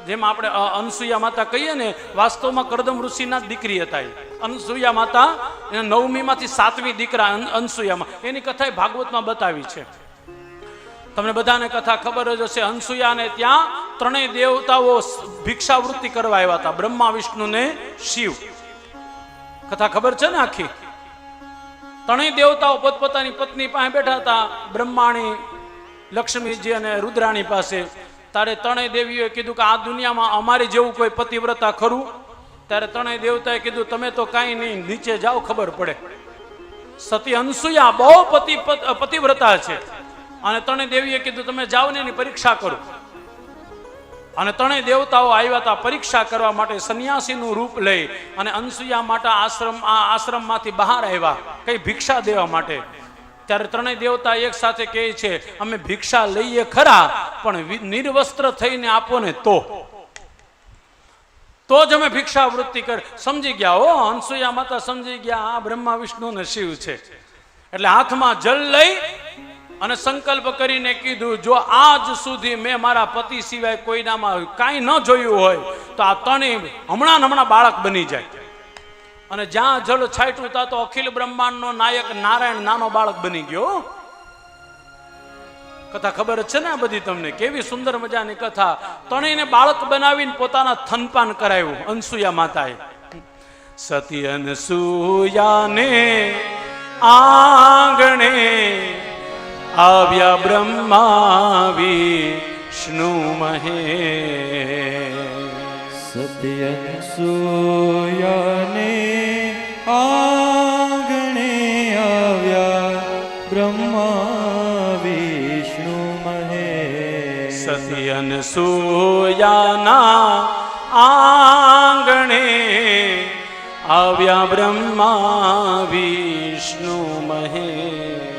જેમ આપણે અનસુયા માતા કહીએ ને, વાસ્તવમાં કરદમ ઋષિના દીકરી હતા. અનસુયા માતા 9મી માંથી 7મી દીકરા અનસુયામાં, એની કથા ભાગવતમાં બતાવી છે. તમને બધાને કથા ખબર જ હશે. અનસુયાને ત્યાં ત્રણેય દેવતાઓ ભિક્ષાવૃત્તિ કરવા આવ્યા હતા, બ્રહ્મા, વિષ્ણુ ને શિવ. કથા ખબર છે ને આખી. ત્રણેય દેવતાઓ પોતપોતાની પત્ની પાસે બેઠા હતા, બ્રહ્માણી, લક્ષ્મીજી અને રુદ્રાણી પાસે. ત્યારે ત્રણેય દેવીઓએ કીધું કે આ દુનિયામાં અમારી જેવું કોઈ પતિવ્રતા ખરું? ત્યારે ત્રણેય દેવતાએ કીધું તમે તો કાંઈ નહીં, નીચે જાઓ ખબર પડે. સતી અનસુયા બહુ પતિવ્રતા છે. અને ત્રણેય દેવીએ કીધું તમે જાઓ ને એની પરીક્ષા કરો. અને ત્રણેય દેવતાઓ આવ્યા હતા પરીક્ષા કરવા માટે, સંન્યાસીનું રૂપ લઈ. અને અનસુયા માટે આશ્રમમાંથી બહાર આવ્યા કઈ ભિક્ષા દેવા માટે. ત્યારે ત્રણેય દેવતા એક સાથે કહે છે અમે ભિક્ષા લઈએ ખરા, પણ નિર્વસ્ત્ર થઈને આપો ને તો જ અમે ભિક્ષાવૃત્તિ કરી. સમજી ગયા હો, અનસુયા માતા સમજી ગયા આ બ્રહ્મા, વિષ્ણુ ને શિવ છે. એટલે હાથમાં જલ લઈ અને સંકલ્પ કરીને કીધું જો આજ સુધી મેં મારા પતિ સિવાય કોઈનામાં કાંઈ ન જોયું હોય તો આ ત્રણેય હમણાં બાળક બની જાય. અને જ્યાં જળ છાંટ્યું ત્યાં તો અખિલ બ્રહ્માંડનો નાયક નારાયણ નાનો બાળક બની ગયો. કથા ખબર જ છે ને આ બધી તમને, કેવી સુંદર મજાની કથા. ત્રણેયને બાળક બનાવીને પોતાના થનપાન કરાવ્યું અનસુયા માતાએ. સતી અનસુયાને આંગણે આવ્યા બ્રહ્મા વિષ્ણુ મહેશ. સતી અનસુયાને આંગણે આવ્યા બ્રહ્મા વિષ્ણુ મહેશ. સતી અનસુયાના આંગણે આવ્યા બ્રહ્મા વિષ્ણુ મહેશ.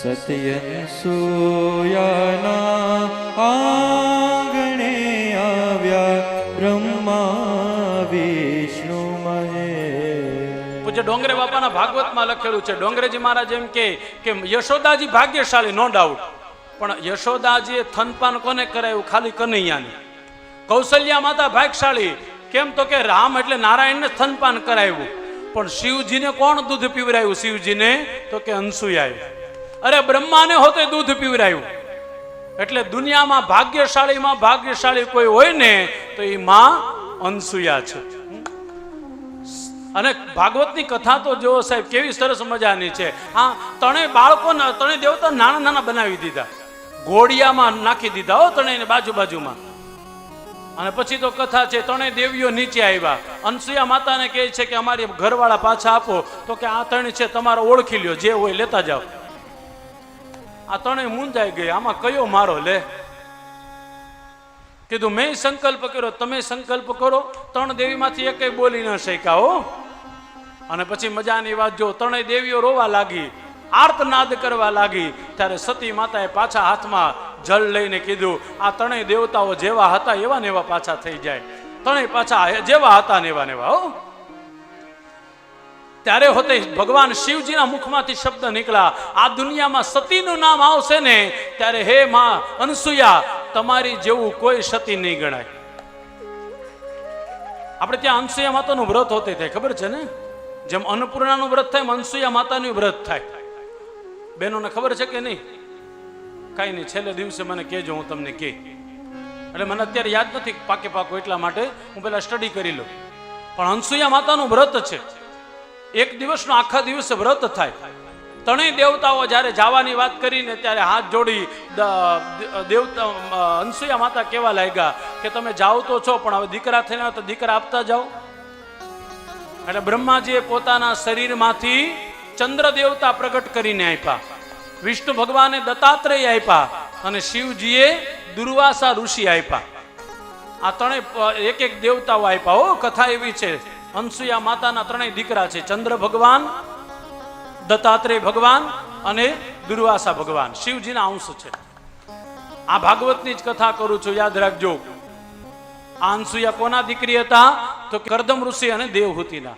સતી અનસુયાના આંગણે આવ્યા બ્રહ્મા વિષ્ણુ મહેશ. પૂજ્ય ડોંગરે બાપાના ભાગવતમાં લખેલું છે. ડોંગરેજી મહારાજ એમ કે યશોદાજી ભાગ્યશાળી, નો ડાઉટ, પણ યશોદાજીએ થનપાન કોને કરાયું? ખાલી કનૈયાને. કૌશલ્યા માતા ભાગ્યશાળી, કેમ તો કે રામ એટલે નારાયણને થનપાન કરાવ્યું. પણ શિવજીને કોણ દૂધ પીવરાયું? શિવજીને તો કે અનસુયાએ. અરે બ્રહ્માને હોતે દૂધ પીવરાયું. એટલે દુનિયામાં ભાગ્યશાળી કોઈ હોય ને તો એ માં અનસુયા છે. અને ભાગવતની કથા તો જો સાહેબ કેવી સરસ મજાની છે. હા, ત્રણેય બાળકો, ત્રણેય દેવતા નાના બનાવી દીધા, ઘોડિયામાં નાખી દીધા હો ત્રણેયને બાજુમાં. અને પછી તો કથા છે ત્રણેય દેવીઓ નીચે આવ્યા. અનસુયા માતાને કહે છે કે અમારી ઘરવાળા પાછા આપો. તો કે આ ત્રણ છે તમારો, ઓળખી લ્યો, જે હોય લેતા જાઓ. આ ત્રણેય મૂંઝાઈ ગઈ, આમાં કયો મારો લે? કીધું મેં સંકલ્પ કર્યો, તમે સંકલ્પ કરો. ત્રણ દેવીમાંથી એકેય બોલી ન શક્યા હો. અને પછી મજાની વાત જો, ત્રણેય દેવીઓ રોવા લાગી, આર્તનાદ કરવા લાગી. ત્યારે સતી માતાએ પાછા હાથમાં જલ લઈને કીધું આ ત્રણેય દેવતાઓ જેવા હતા એવા ને એવા પાછા થઈ જાય. ત્રણેય પાછા જેવા હતા ને એવા ને એવા હો. ત્યારે હોતે ભગવાન શિવજીના મુખમાંથી શબ્દ નીકળ્યા, આ દુનિયામાં સતીનું નામ આવશે ને ત્યારે હે માં અનસુયા તમારી જેવું કોઈ સતી નહીં ગણાય. આપણે ત્યાં અનસુયા માતાનું વ્રત હોતે થાય, ખબર છે ને? જેમ અન્નપૂર્ણાનું વ્રત થાય એમ અનસુયા માતાનું વ્રત થાય. બહેનોને ખબર છે કે નહીં? કાંઈ નહીં, છેલ્લે દિવસે મને કહેજો, હું તમને કહે. એટલે મને અત્યારે યાદ નથી પાકો એટલા માટે હું પેલા સ્ટડી કરી લઉં. પણ અનસુયા માતાનું વ્રત છે. એક દિવસનો આખા દિવસે વ્રત થાય. ત્રણેય દેવતાઓ જ્યારે જવાની વાત કરીને ત્યારે હાથ જોડી અનસુયા માતા કહેવા લાગ્યા કે તમે જાઓ તો છો, પણ હવે દીકરા થઈને તો દીકરા આપતા જાઓ. એટલે બ્રહ્માજીએ પોતાના શરીરમાંથી ચંદ્ર દેવતા પ્રગટ કરીને આપ્યા, વિષ્ણુ ભગવાને દત્તાત્રેય આપ્યા અને શિવજીએ દુર્વાસા ઋષિ આપ્યા. આ ત્રણેય એક દેવતાઓ આપ્યા હો. કથા એવી છે, અનસુયા માતાના ત્રણેય દીકરા છે, ચંદ્ર ભગવાન, દત્તાત્રેય ભગવાન અને દુર્વાસા ભગવાન, શિવજીના અંશ છે. આ ભાગવતની જ કથા કરું છું, યાદ રાખજો. આ અનસુયા કોના દીકરી હતા? તો કરદમ ઋષિ અને દેવહૂતિના.